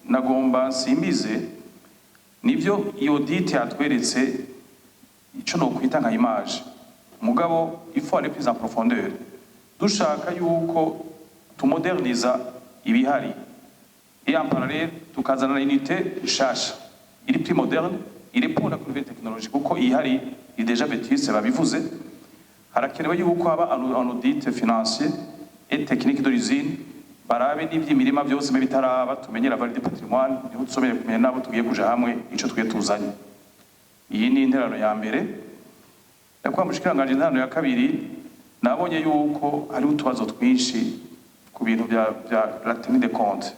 nagomba nsimbize nivyo iyo audit yatweretse ico no kwita nka image mugabo il faut aller plus en profondeur dushaka yuko tumoderniza ibihari et en parallèle tukazana na unité nshasha iri plus moderne iri pour la nouvelle technologie kuko ihari i déjà vétuste babivuze harakenewe yuko haba un audit financier et technique de l'usine barabe n'ivy'imirima byose bitaraba tumenyera valide patrimoine niho tusomeye kumenya nabo tugiye kuja hamwe ico twiye tuzanye iyi ni interano ya mbere yakwa mushikiranganje interano ya kabiri nabonye yuko hari utubazo twinshi ku bintu bya la tenue de compte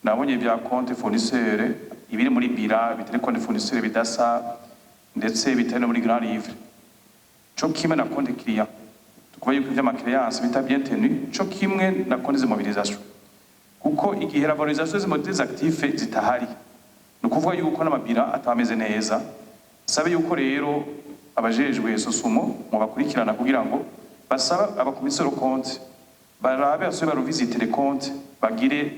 nabonye bya compte fournisseur ibiri muri bira bitari compte fournisseur bidasa ndetse bitari muri grand livre cyo kimwe na compte client kuba yuko ivya créance bita bien tenu cyo kimwe na compte de mobilisation kuko igihe la valorisation des actifs zitahari no kuvuga yuko n'amabira atameze neza sabe yuko rero abajejwe sosumo mu bakurikirana kugira ngo basaba abakomisero compte barabe asobe barovizite les comptes bagire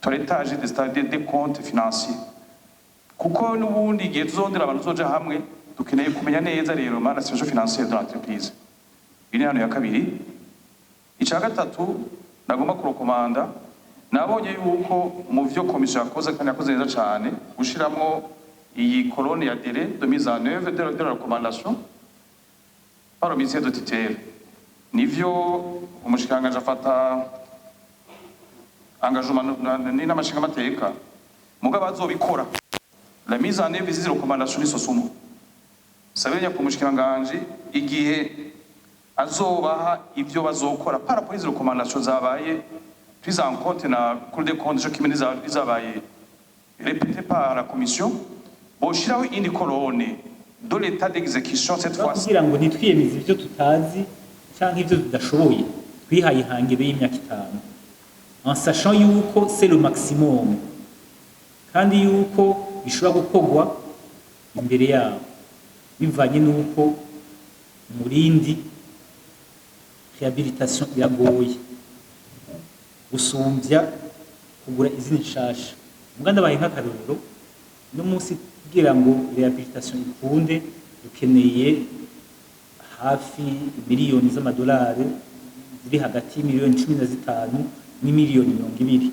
toilettage des stades des comptes financiers kuko n'ubundi igihe tuzondera abantu zoja hamwe dukeneye kumenya neza rero mana situation financière de l'entreprise ine hano ya kabiri ica gatatu nagomba kurokomanda nabonye yuko mu vyo commission yakoze kandi yakoze neza cyane gushiramo iyi colonne ya délai de mise en œuvre de la recommandation par le ministère de tutelle nivyo umushikanganje afata engagement n'amashinga mateka mugabo azobikora la mise en œuvre des recommandations sosumo sabenya ku mushikanganje igihe azobaha ivyo bazokora par rapport aux recommandations zabaye prise en compte na Cour des comptes qui mene zabaye répété par la commission boshiraho indi colonne de l'état d'exécution cette fois kugira ngo nitwiyemize ivyo tutazi canke ivyo tudashoboye twihaye ihangiro y'imyaka 5 en sachant yuko c'est le maximum kandi yuko bishobora gukorwa imbere yabo bivanye nuko umurindi réhabilitation iragoye gusumbya kugura izindi nshasha muganda baye nk'akarorero no munsi kugira ngo réhabilitation ikunde dukeneye hafi miliyoni z'amadolari ziri hagati y'imiliyoni 15 n'imiliyoni 20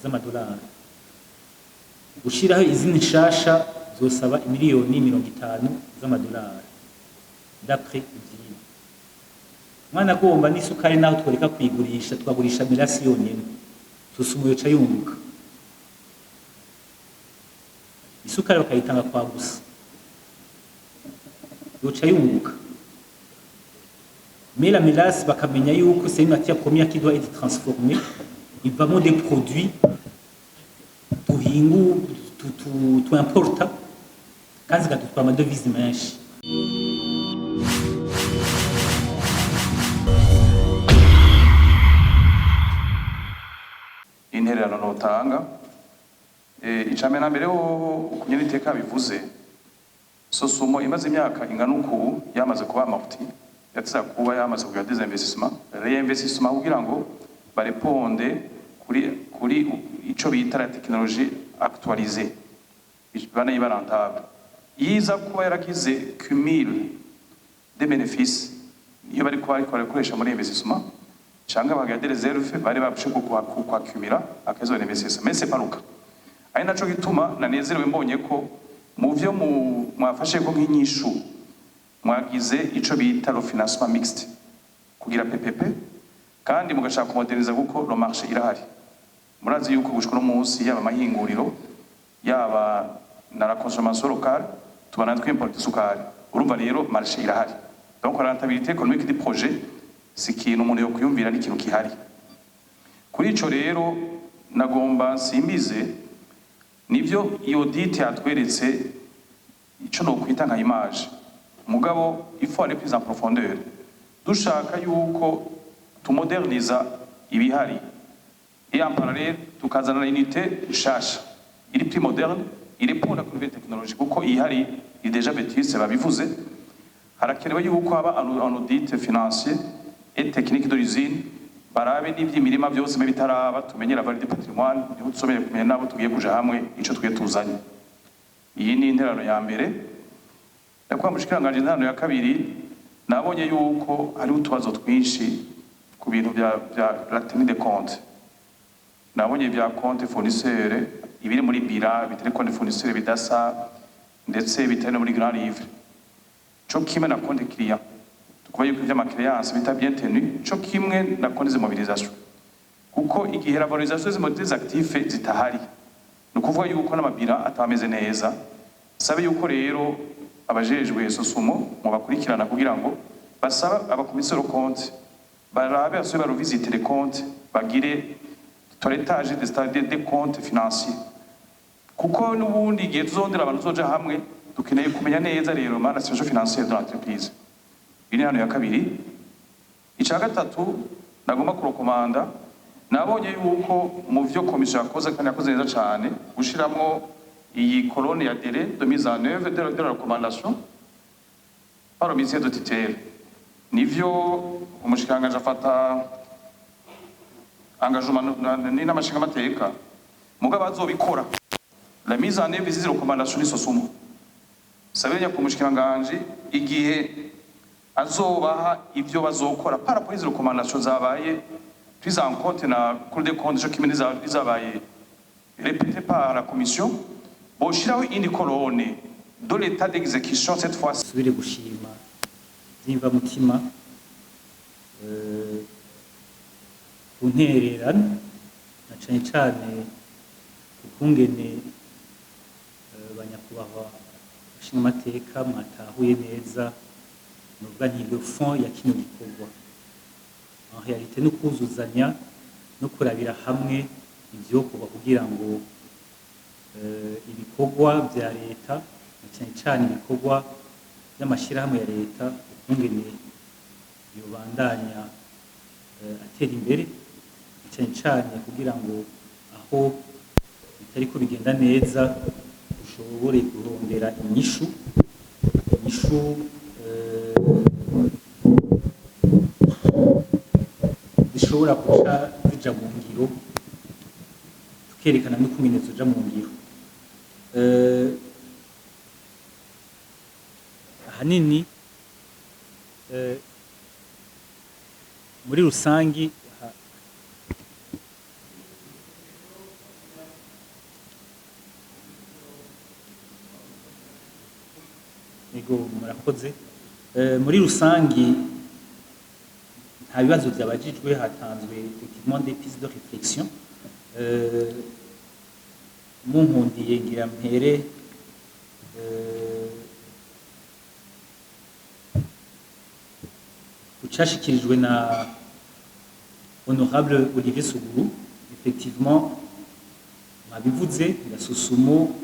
z'amadolari gushiraho izindi nshasha zosaba imiliyoni 50 z'amadolari d'après ivyino mwana agomba n'isukari naho twereka kwigurisha twagurisha mirasi yonyene susumuyo ca yunguka isukari bakayitanga kwa gusa yoca yunguka mais la mélasse bakamenya yuko c'est une matière première qui doit être transformée il va des produits tuhingu tu importa kazi gatutwa amadovize menshi intererano notanga icame na mbere ho kunyene iteka bivuze sosumo imaze imyaka ingana uku yamaze kuba amorti yatsa kuba yamaze kugira des investissements réinvestissement kugira ngo bareponde kuri ico bita la technologie actualisée bana iba rentable yiza kuba yaragize cumul des bénéfices iyo bari koresha muri investissement changa bagade reserve bari babushe kukwakumira akazo investissements mais c'est pas le cas ari naco gituma nanezerewe mbonye ko mu vyo mwafashe ko nk'inyishu mwagize ico bita le financement mixte kugira PPP kandi mugashaka kumoderniza kuko le marché irahari murazi yuko gushika no munsi yaba mahinguriro yaba na la consommation locale tubana twimporte sukari urumva rero marché irahari donc la rentabilité économique du projet si kintu umuntu yo kuyumvira ni kintu kihari kuri ico rero nagomba nsimbize nivyo iyo audit yatweretse ico no kwita nka image mugabo il faut aller plus en profondeur dushaka yuko tumoderniza ibihari et en parallèle tukazana na unité nshasha iri plus moderne iri pour la nouvelle technologie kuko ihari i déjà vétuste babivuze harakenewe yuko haba un audit financier et technique de l'usine barabe n'ivy'imirima byose mbe bitaraba tumenyera valide patrimoine niho tusomeye kumenya nabo tugiye kuja hamwe ico twiye tuzanye. Iyi ni interano ya mbere. Yakuba mushikiranganje interano ya kabiri nabonye yuko hari utubazo twinshi ku bintu vya la tenue de compte. Nabonye vya compte fournisseur ibiri muri bira bitari compte fournisseur bidasa ndetse bitari no muri grand livre. Co kimwe na compte client. Tukuba yuko ivya créance bita bien tenu co kimwe na compte de mobilisation. Kuko igihe la valorisation des actifs zitahari. Nukuvuga yuko n'amabira atameze neza. Sabe yuko rero abajejwe sosumo mu bakurikirana kugira ngo basaba abakomisero compte barabe asubire barovizite les comptes bagire toilettage des comptes financiers. Kuko n'ubundi igihe tuzondera abantu tuzoja hamwe dukeneye kumenya neza rero mana situation financière de l'entreprise. Biri hano ya kabiri. Ica gatatu nagomba kurokomanda nabonye yuko mu vyo komisiyo yakoze kandi yakoze neza cyane gushiramwo iyi colonne ya délai de mise en œuvre de la recommandation par le ministère de tutelle. Nivyo umushikanganje afata engagement n'amashinga amateka mugabo azobikora la mise en œuvre des recommandations ni sosumo. Sabenya ku mushikanganje igihe azobaha ivyo bazokora par rapport aux recommandations zabaye prise en compte na Cour des comptes jo kimwe zabaye répété par la commission. Boshiraho indi colonne de l'état d'exécution cette fois. Subire gushima zimva mutima kuntererana na cane cane ukungene banyakubahwa bashinga amateka mwatahuye neza nuvuga nti le fond ya kino gikorwa en réalité no kuzuzanya no kurabira hamwe ivyo kuba kugira ngo ibikorwa vya leta cyane cyane ibikorwa by'amashirahamwe ya leta ukungene yobandanya atera imbere cyane cyane kugira ngo aho bitari ko bigenda neza ushobore kurondera inyishu zishobora kuca zija mu ngiro tukerekana n'ukungene zoja mu ngiro. Ahanini muri rusangi ego murakoze muri rusangi nta bibazo byabajijwe hatanzwe effectivement des pistes de réflexion munkundiye ngira mpere kucashikirijwe na honorable Olivier Souguru. Effectivement mabivuze ndasusumo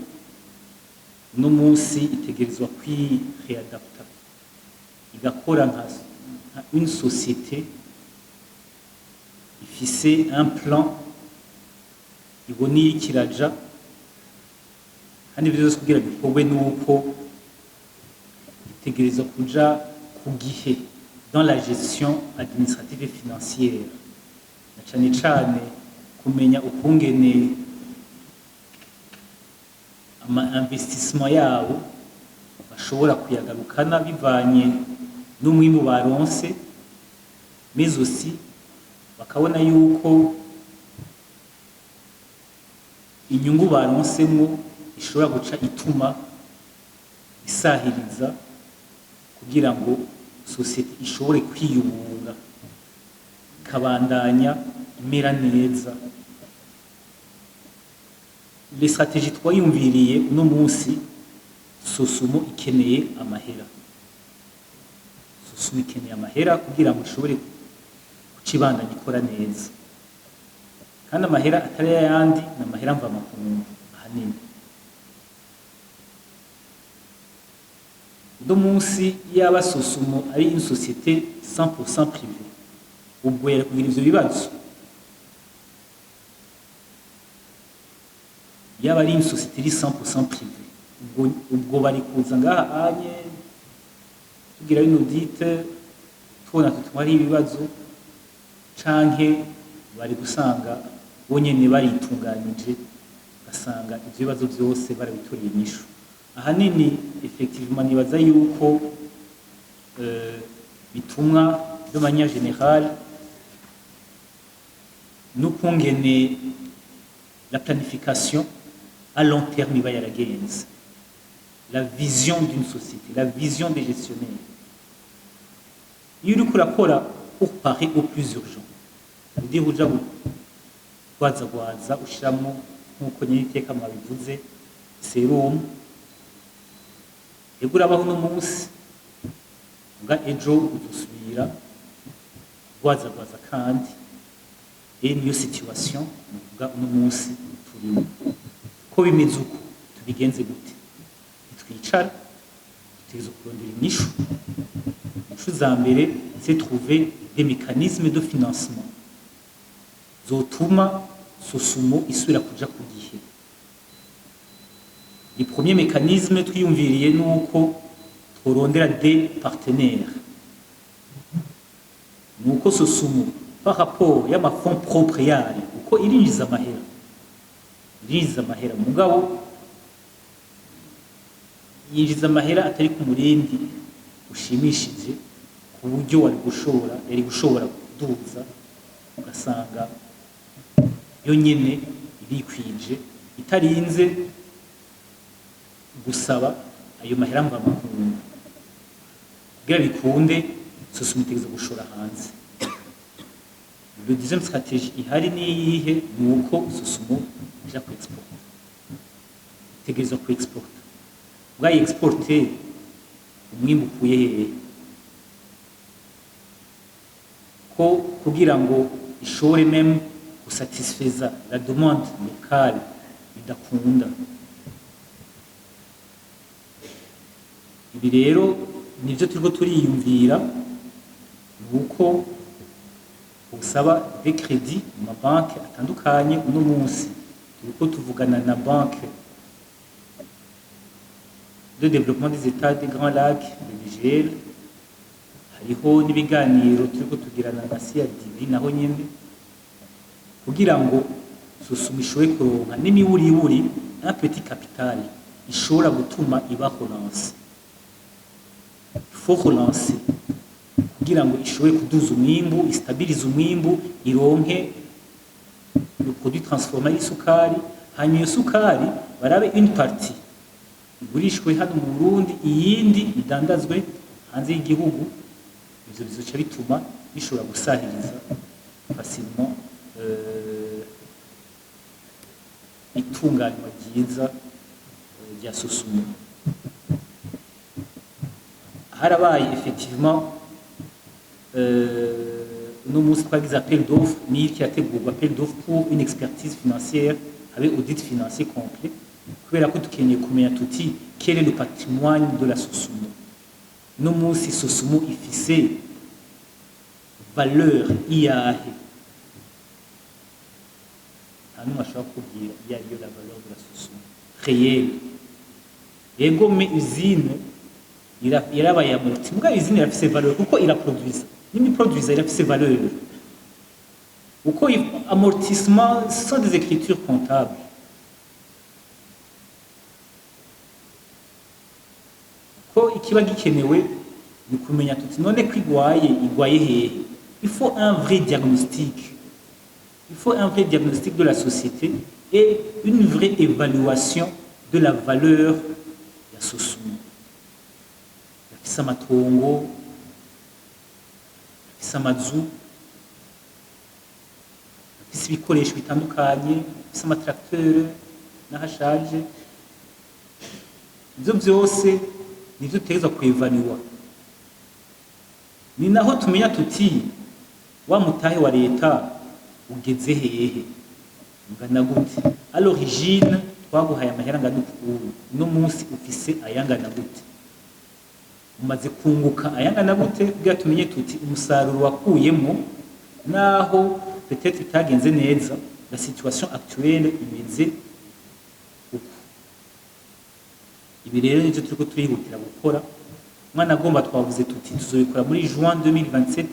no munsi itegerezwa kwireadapta igakora nka une société ifise un plan iboniye kiraja kandi byose kugira bikorwe nuko itegerezwa kuja ku gihe dans la gestion administrative et financière na cyane cyane kumenya ukungene ama investissement yabo bashobora kuyagarukana bivanye n'umwimbu baronse mais aussi bakabona yuko inyungu baronsemo ishobora guca ituma isahiriza kugira ngo societe ishobore kwiyubura ikabandanya imera neza. Les stratégies twayumviriye uno munsi sosumo ikeneye amahera. Sosumo ikeneye amahera kugira ngo ishobore kucibandanya ikora neza. Kandi amahera atari yandi na amahera mva makungu ahanini. Uno munsi yaba sosumo ari une société 100% privée. Ubwo yari kugira ivyo bibazo. Yaba ari une société 100% privée. Ubwo bari kuza ngaha anye tugira une audit tubona tutwari ibibazo canke bari gusanga bonyene baritunganije basanga ivyo bibazo vyose barabitoriye inyishu. Ahanini effectivement nibaza yuko bitumwa de manière générale n'ukungene la planification à long terme iba yaragenze, la vision d'une société, la vision des gestionnaires. Iyo uriko urakora pour parer au plus urgent, ugira uja gwaza ushiramo nk'uko nyiri iteka mwabivuze serum, ego urabaho uno munsi nga ejo udusubira gwaza kandi niyo situation muvuga uno munsi turimo. Ko bimeze uko tubigenze gute? Twicara tutegereza kurondera inyishu za mbere, c'est trouver des mécanismes de financement zotuma Sosumo isubira kuja ku gihe. Les premiers mécanismes twiyumviriye nuko tworondera des partenaires, nuko Sosumo par rapport y'amafonds propre yayo uko irinjiza amahera mugabo yinjiza amahera atari ku murindi ushimishije ku buryo yari gushobora kuduza, ugasanga yo nyene irikwije itarinze gusaba ayo mahera mvamakungu. Kugira bikunde Sosumo itegeza gushora hanze. Le deuxième stratégie ihari ni iyihe? Nuko Sosumo ija ku export, itegeza ku export. Bwayi exporter umwimbu ukuye hehe? Ko kugira ngo ishore même gusatisfaiza la demande locale bidakunda. Ibi rero nivyo turiko turiyumvira, nuko usaba des crédits mu mabanki atandukanye. Uno munsi turiko tuvugana na banque de développement des États des Grands Lacs, le BGL. Hariho n'ibiganiro turiko tugirana na CRDB naho nyene kugira ngo Sosumo ishobore kuronka n'imiburiburi un petit capital ishobora gutuma iba relance. Il faut relancer kugira ngo ishobore kuduza umwimbu, istabilize umwimbu, ironke le produit transformé y'isukari. Hanyuma iyo sukari barabe une partie igurishwe hano mu Burundi, iyindi idandazwe hanze y'igihugu. Ivyo bizoca bituma bishobora gusahiriza facilement itunganywa ryiza rya Sosumo. Harabaye effectivement uno munsi twagize appel d'offre, ni kirategurwa appel d'offre pour une expertise financière avec audit financier complet, kubera ko dukeneye kumenya tuti quel est le patrimoine de la Sosumo. Uno munsi Sosumo ifise valeur iyahe? Ntanumwe ashobora kubwira iyo ariyo la valeur de la Sosumo réelle. Ego me usine irabaye amorti, muga usine irafise valeur kuko iraproduisa, n'imiproduisa irafise valeur uko amortissement sont des écritures comptables. Ko ikiba gikenewe ni kumenya tuti none ko igwaye hehe. Il faut un vrai diagnostic. Il faut un vrai diagnostic de la société et une vraie évaluation de la valeur ya Sosumo. Yafise amatongo, yafise amazu, yafise ibikoresho bitandukanye, yafise amatracteur n'ahashaje. Ivyo vyose nivyo tutegerezwa kwevaluwa. Ni naho tumenya tuti wa mutahe wa leta ugeze hehe, ungana gute. À l'origine twaguhaye amahera angana uku, no munsi ufise ayangana gute, umaze kunguka ayangana gute, kugira tumenye tuti umusaruro wakuyemo naho peut-être itagenze neza, la situation actuelle imeze uku. Ibi rero nivyo turiko turihutira gukora. Mwana agomba twavuze tuti tuzobikora muri juin 2027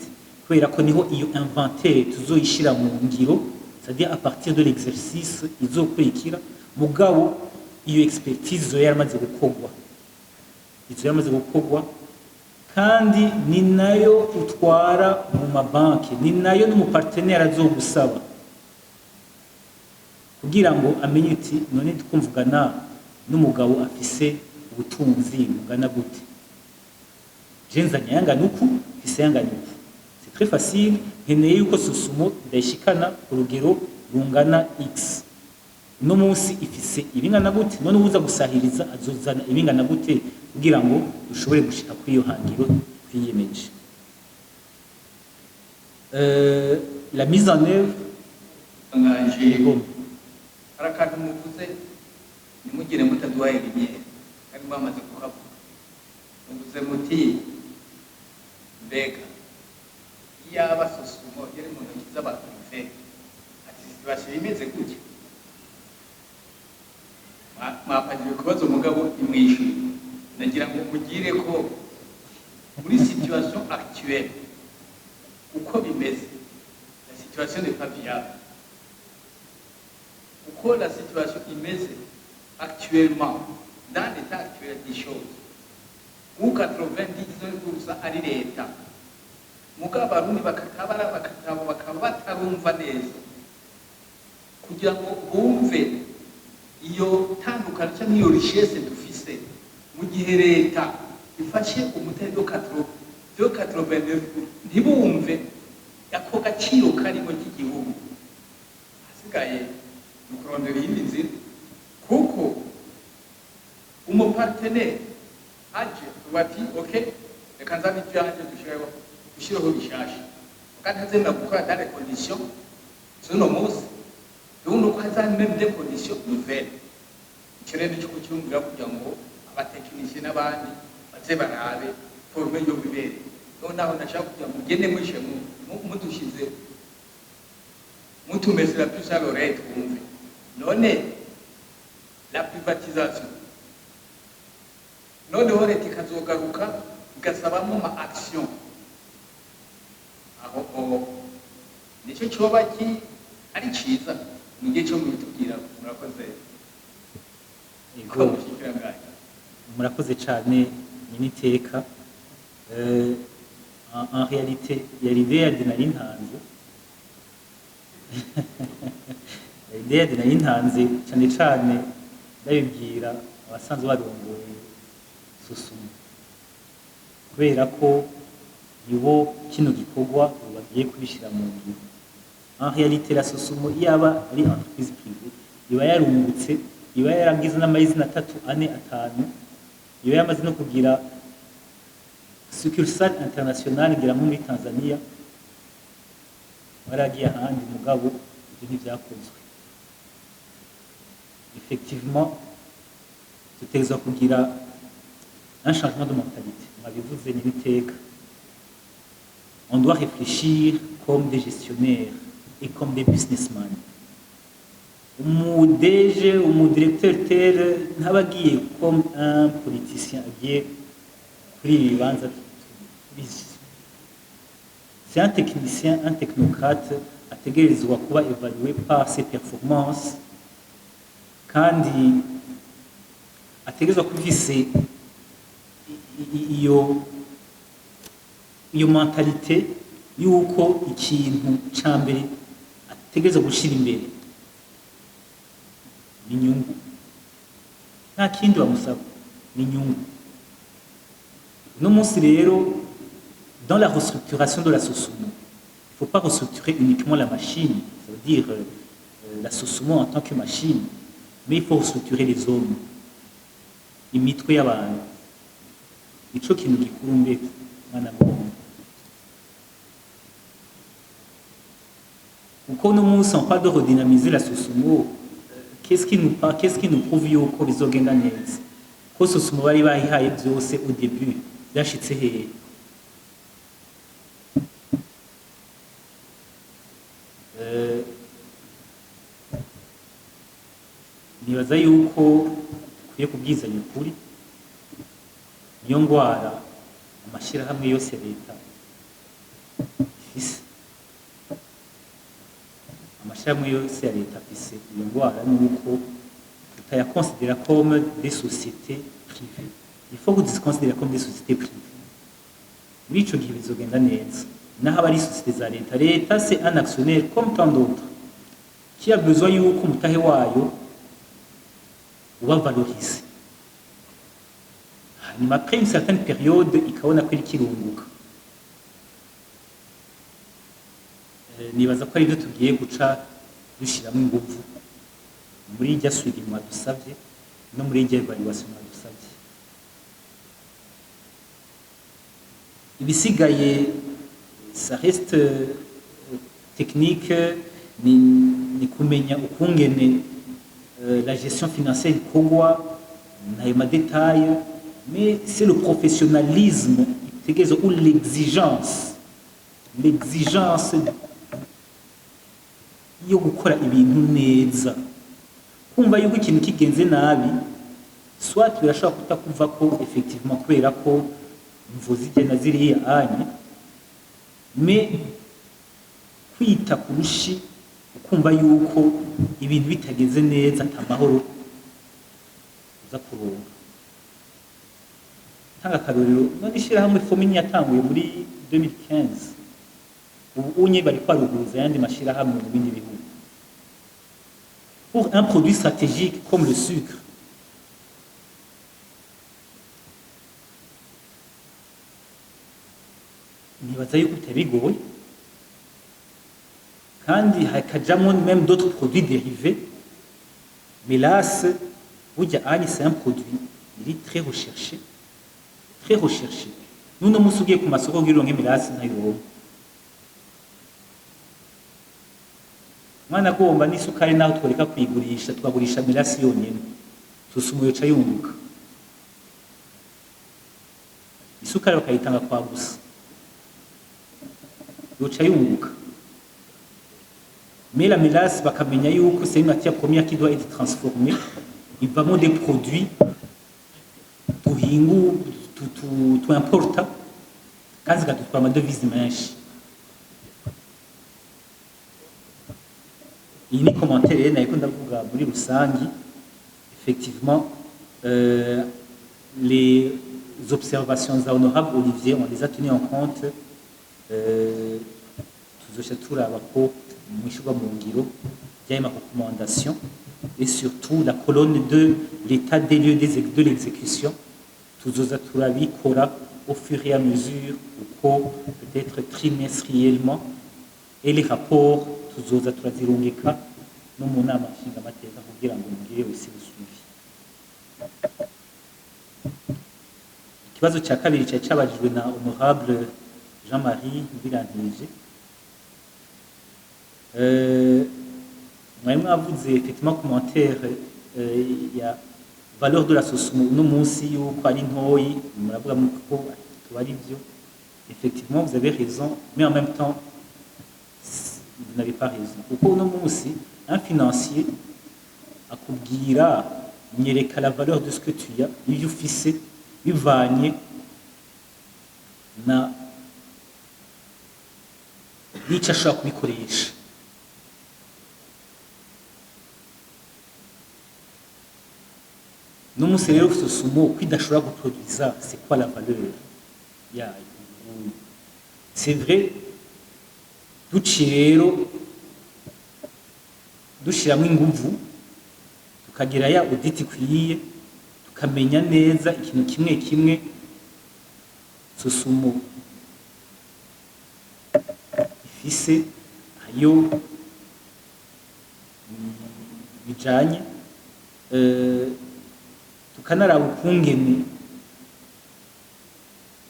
kubera ko niho iyo inventaire tuzoyishira mu ngiro, c'est-à-dire à partir de l'exercice izokurikira. Mugabo iyo expertise zo yaramaze gukorwa, kandi ni nayo utwara mu mabanki, ni nayo n'umupartenere azogusaba kugira ngo amenye uti none twumvugana n'umugabo afise ubutunzi bungana gute, jenzanya yangana uku, fise yangana uku. C'est très facile, nkeneye yuko Sosumo ndayishikana ku rugero rungana X. No munsi ifise ibingana gute, none uza gusahiriza azozana ibingana gute kugira ngo ushobore gushika kuri iyo hangiro twiyemeje. La mise en œuvre arakatu muvuze nimugire mutaduhaye ibinyere kandi bamaze kuhavuga. Muvuze muti mbega iyaba Sosumo yari mu ntoki z'abaprive ati zibashira imeze gutya, mwapangiwe kubaza umugabo imwishyuye. Nagira ngo mugire ko muri situation actuelle uko bimeze, la situation n'est pas viable. Uko la situation imeze actuellement, dans l'état actuel des choses, où 99% ari leta, mugabo abarundi bakaba batarumva neza kugira ngo bumve iyo tandukana cyangwa iyo richesse dufise mu gihe leta ifashe umutari do 89 ntibumve ako gaciro karimo cy'igihugu, hasigaye mukurondera iyindi nzira. Kuko umupartenere aje bati okay, reka nzane ibyanjye dushireho bishasha, kandi azemera gukora dans les conditions z'uno munsi, ubundi uko hazana même des conditions nouvelles. Ikirere cyo kucyumvira kugira ngo abatekinisiye n'abandi baze barabe forme yo bibere. Noneho nashaka kugira ngo mugende mwishe mudushize mutumeze la plus à l'oreille twumve. None la privatisation, noneho leta ikazogaruka igasabamo ma action, aho nicyo cyoba ari cyiza mu gihe cyo mubitubwira. Murakoze. Murakoze cyane nyiniteka. En réalité yari idea de nari ntanze idea de nari ntanze cyane ndabibwira abasanzwe barongoye Sosumo, kubera ko nibo kino gikorwa bagiye kubishyira mu ngiro. En réalité la Sosumo yaba ari entreprise privée iba yarungutse, iba yaragize n'amazina 3, 4, 5, iba yamaze no kugira succursale internationale ngira muri Tanzania, baragiye ahandi mugabo ibyo ntibyakozwe. Effectivement tuteza kugira un changement de mentalité. Mwabivuze n'ibiteka, on doit réfléchir comme des gestionnaires et comme des businessmen. Umudeje, umudirecteur tel ntabagiye comme un politicien agiye kuri ibibanza. C'est un technicien, un technocrate ategerezwa kuba évalué par ses performances, kandi ategerezwa kuvise iyo mentalité yuko ikintu cyambere ategerezwa gushira imbere n'inyungu, nta kindi bamusaba n'inyungu. No munsi rero dans la restructuration de la Sosumo, il ne faut pas restructurer uniquement la machine, ça veut dire la Sosumo en tant que machine, mais il faut restructurer les hommes, imitwe y'abantu. Ico kintu gikuru mbere mwana mwana. Uko no munsi on parle de redynamiser la Sosumo, qu'est-ce qui nous prouve yuko bizogenda neza? Ko Sosumo bari bahihaye byose au début byashitse hehe? Nibaza yuko dukwiye kubwizanya ukuri. Niyo ngwara amashyirahamwe yose leta amashirahamwe yose ya leta afise iyo ngwara nuko tutayakonsidera comme des sociétés privées. Il faut que tuzikonsidere comme des sociétés privées. Muri ico gihe bizogenda neza. Naho abari sociétés za leta, leta c'est un actionnaire comme tant d'autres qui a besoin yuko umutahe wayo uba valorisé. Hanyuma après une certaine période ikabona ko ikirunguka. Nibaza ko ari byo tugiye guca dushiramo ingufu muri irya suivi mwadusavye no muri irya evaluation mwadusavye. Ibisigaye ça reste technique, ni kumenya ukungene la gestion financière ikorwa n'ayo madetail, mais c'est le professionnalisme ou l'exigence yo gukora ibintu neza, kumva yuko ikintu kigenze nabi soit birashobora kutakuva ko effectivement kubera ko mvuze igena ziriya anye, mais kwita kurushi ukumva yuko ibintu bitageze neza atamahoro uza kuronka. Tanga akarorero none ishirahamwe Fomini yatanguye muri 2015, ubu unye bari kwaruguruza yandi mashirahamwe mu bindi bihugu pour un produit stratégique comme le sucre. Nibaza yuko bitabigoye kandi hakajamwo même d'autres produits dérivés. Mélasse, c'est un produit il est très recherché, très recherché. Nous no musugiye ku masoko gironke mélasse ntayo. Mwana gomba n'isukari naho twereka kwigurisha, twagurisha mélasse yonyene. Tusumuyo ca yunguka. Isukari bakayitanga kwa gusa. Yoca yunguka. Mais la mélasse bakamenya yuko c'est une matière première qui doit être transformée. Il va des produits tuhingu tu importa kandi gatutwara amadovize menshi. Iyi ni commentaire nayiko ndavuga muri rusangi. Effectivement les observations za honorable Olivier on les a tenues en compte. Tuzoca turaba ko mwishurwa mu ngiro by'ayo recommandation et surtout la colonne de l'état des lieux de l'exécution tuzoza turabikora au fur et à mesure uko peut-être trimestriellement, et les rapports tuzoza turazirungika no mu nama nshingamateka kugira ngo mugire aussi usuivi. Ikibazo cya kabiri cyabajijwe na honorable Jean-Marie Birantije. Mwarimu avuze effectivement commentaire ya valeur de la Sosumo no munsi yuko ari ntoyi, muravuga ko tubari byo. Effectivement vous avez raison, mais en même temps vous n'avez pas raison. Kuko no munsi un financier akubwira nyereka la valeur de ce que tu as, iyo ufise bivanye na n'icyo ashobora kubikoresha. No munsi rero Sosumo kwidashobora guproduisa, c'est quoi la valeur yayo? C'est vrai duciye rero dushiramo inguvu tukagira ya audit ikwiye, tukamenya neza ikintu kimwe kimwe Sosumo ifise ayo bijanye, tukanaraba ukungene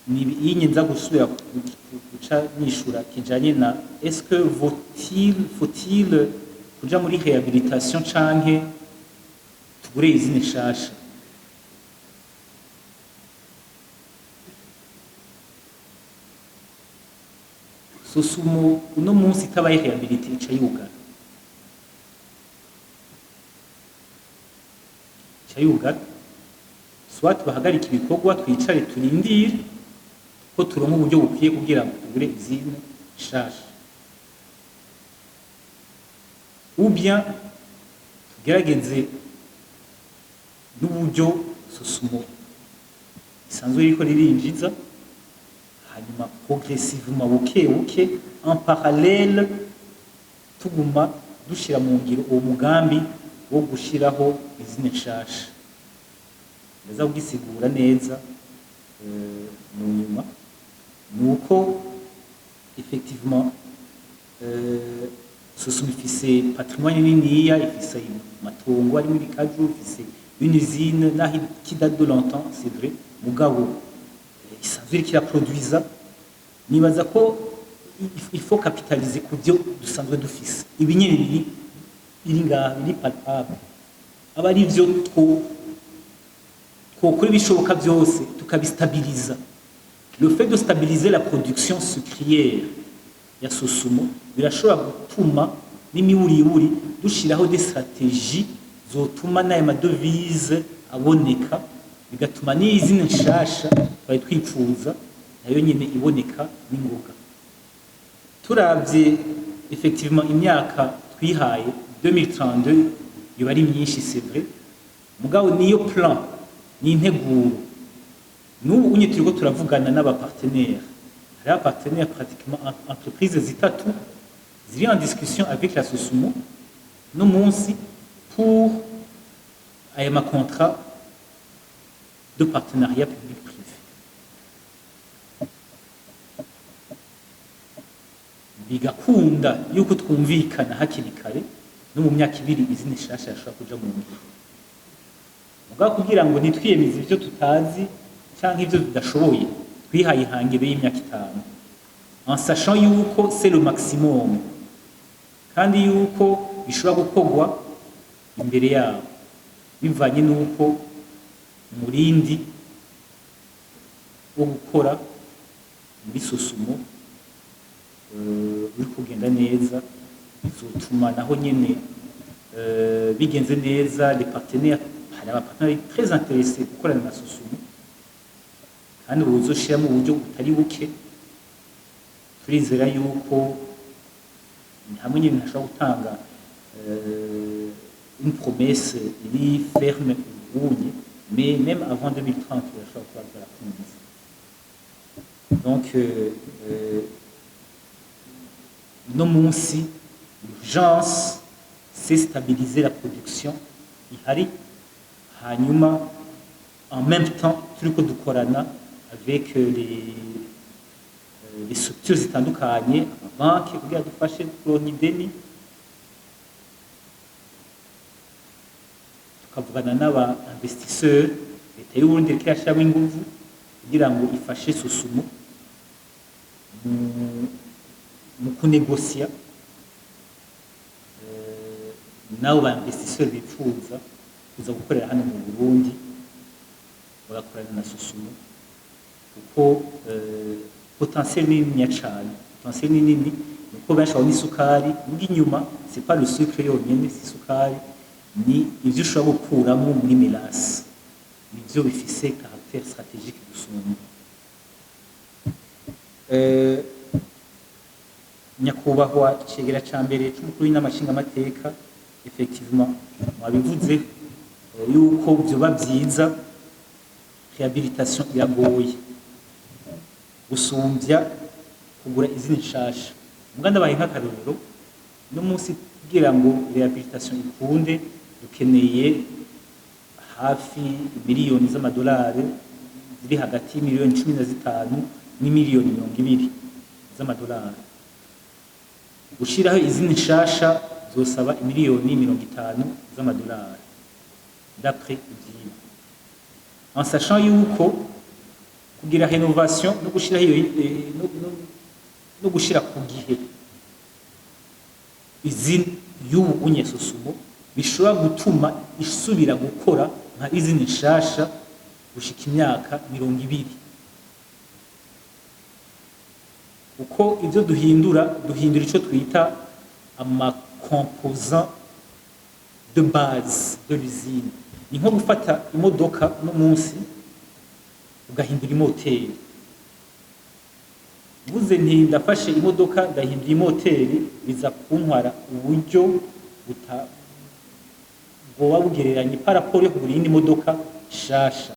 ni yinyenza gusubira guca nishura kijanye na est-ce que faut-il kuja muri réhabilitation canke tugure izine shasha. Sosumo uno munsi itabaye réhabilité ica yugara soit bahagarika ibikorwa twicare turindire ko turonka uburyo bukwiye kugira ngo tugure izine shasha. ou bien tugerageze n'uburyo Sosumo isanzwe iriko ririnjiza, hanyuma progressivement buke en parallèle tuguma dushira mu ngiro uwo mugambi wo gushiraho izina nshasha. Ndaza kugisigura neza mu nyuma, nuko effectivement Sosumo ifise patrimoine niniya, ifise matongo arimo ibikaju, ifise une usine naho qui date de longtemps, c'est vrai, mugabo isanzwe iriko iraproduiza. Nibaza ko il faut capitaliser ku byo dusanzwe dufise, ibi nyene biri ngaha biri palpable, aba ari byo twokora ibishoboka byose tukabistabiliza. Le fait de stabiliser la production sucrière ya Sosumo birashobora gutuma n'imiburiburi dushiraho des stratégies zotuma n'aya madovize aboneka, bigatuma n'izina nshasha twari twipfuza nayo nyene iboneka n'ingoga. Turavye effectivement imyaka twihaye 2032 yoba ari myinshi, c'est vrai, mugabo niyo plan ni integuro. N'ubu unye turiko turavugana n'abapartenaires, hari abapartenaires pratiquement entreprises zitatu ziri en discussion avec la Sosumo no munsi pour aya ma contrat de partenariat public-privé. Bigakunda yuko twumvikana hakiri kare no mu myaka ibiri izina nshasha yashobora kuja mu ngiro. Mugabo kugira ngo nitwiyemize ivyo tutazi canke ivyo tudashoboye, twihaye ihangiro y'imyaka 5 en sachant yuko c'est le maximum, kandi yuko bishobora gukorwa imbere yabo bivanye n'uko umurindi wo gukora muri Sosumo uri kugenda neza, bizotuma naho nyene bigenze neza. Les partenaires, hari abapartenaires très intéressés gukorana na Sosumo, kandi uzoshira mu buryo butari buke. Turizera yuko hamwe nyene nashobora gutanga une promesse iri ferme ubunye, mais même avant 2030 turashobora kuba twarakumvise. Donc no munsi l'urgence c'est stabiliser la production ihari, hanyuma en même temps turiko dukorana avec les structures zitandukanye, amabanki kugira dufashe kuronka ideni, tukavugana n'aba investisseurs. Leta y'u Burundi iriko irashiramo inguvu kugira ngo ifashe Sosumo mu kunegosia n'abo ba investisseurs bifuza kuza gukorera hano mu Burundi, bagakorana na Sosumo kuko potentiel nini cyane. Potentiel nini nuko benshi babona isukari n'inyuma, c'est pas le sucre yonyene, c'est isukari, ni ivyo ushobora gukuramo muri melasi, nivyo bifise caractère stratégique gusumba. Nyakubahwa icegera ca mbere c'umukuru w'inama nshingamateka, effectivement mwabivuze yuko vyoba vyiza, réhabilitation iragoye gusumvya kugura izina nshasha. Muganda baye nk'akarorero, no munsi kugira ngo réhabilitation ikunde dukeneye hafi miliyoni z'amadolari ziri hagati y'imiliyoni 15 n'imiliyoni 20 z'amadolari. Gushiraho izina nshasha zosaba imiliyoni 50 z'amadolari d'après ivyigwa, en sachant yuko kugira rénovation no gushira no gushira ku gihe izina y'ubu unye Sosumo bishobora gutuma isubira gukora nka izina nshasha gushika imyaka 20. Uko ivyo duhindura ico twita ama composants de base de l'usine. Ni nko gufata imodoka no munsi ugahindura imoteri. Buze nti ndafashe imodoka ndahindura imoteri, biza kuntwara uburyo bwoba bugereranye par rapport yo kugura iyindi modoka shasha.